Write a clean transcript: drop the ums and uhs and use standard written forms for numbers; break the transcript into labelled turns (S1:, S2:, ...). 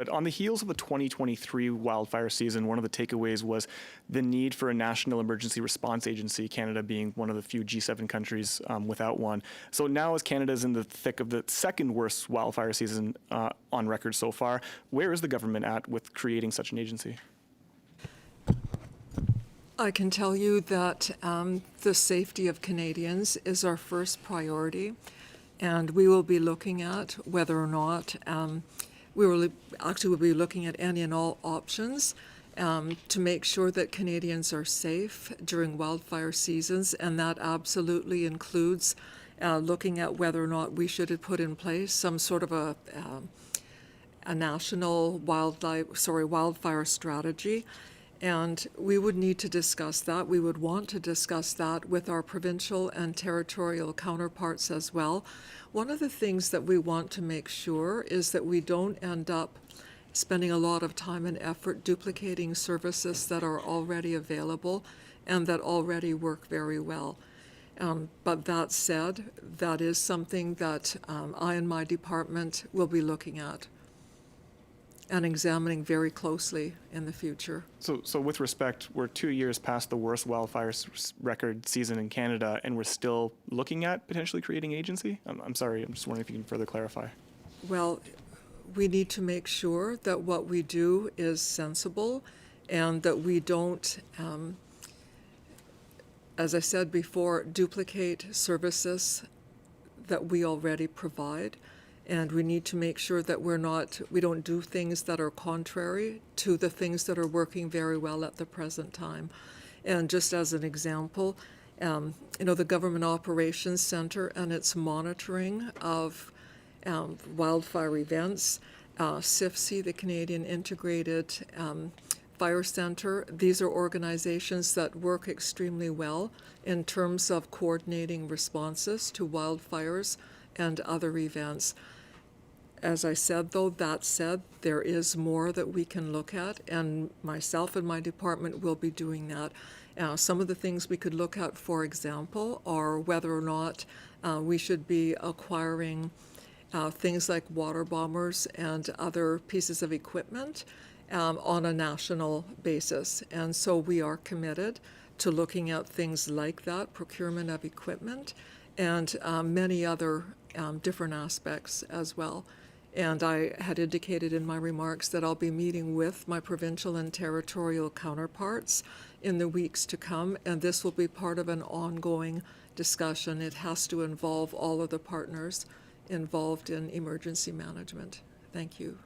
S1: But on the heels of the 2023 wildfire season, one of the takeaways was the need for a national emergency response agency, Canada being one of the few G7 countries without one. So now as Canada is in the thick of the second worst wildfire season on record so far, where is the government at with creating such an agency?
S2: I can tell you that the safety of Canadians is our first priority, and we will be looking at whether or not we'll be looking at any and all options to make sure that Canadians are safe during wildfire seasons, and that absolutely includes looking at whether or not we should have put in place some sort of a national wildfire strategy. And we would need to discuss that. We would want to discuss that with our provincial and territorial counterparts as well. One of the things that we want to make sure is that we don't end up spending a lot of time and effort duplicating services that are already available and that already work very well. But that said, that is something that I and my department will be looking at and examining very closely in the future.
S1: So with respect, we're 2 years past the worst wildfire record season in Canada, and we're still looking at potentially creating an agency? I'm sorry, I'm just wondering if you can further clarify.
S2: Well, we need to make sure that what we do is sensible and that we don't, as I said before, duplicate services that we already provide. And we need to make sure that we don't do things that are contrary to the things that are working very well at the present time. And just as an example, the Government Operations Center and its monitoring of wildfire events, CIFC, the Canadian Integrated Fire Center, these are organizations that work extremely well in terms of coordinating responses to wildfires and other events. As I said, though, that said, there is more that we can look at, and myself and my department will be doing that. Some of the things we could look at, for example, are whether or not we should be acquiring things like water bombers and other pieces of equipment on a national basis. And so we are committed to looking at things like that, procurement of equipment, and many other different aspects as well. And I had indicated in my remarks that I'll be meeting with my provincial and territorial counterparts in the weeks to come, and this will be part of an ongoing discussion. It has to involve all of the partners involved in emergency management. Thank you.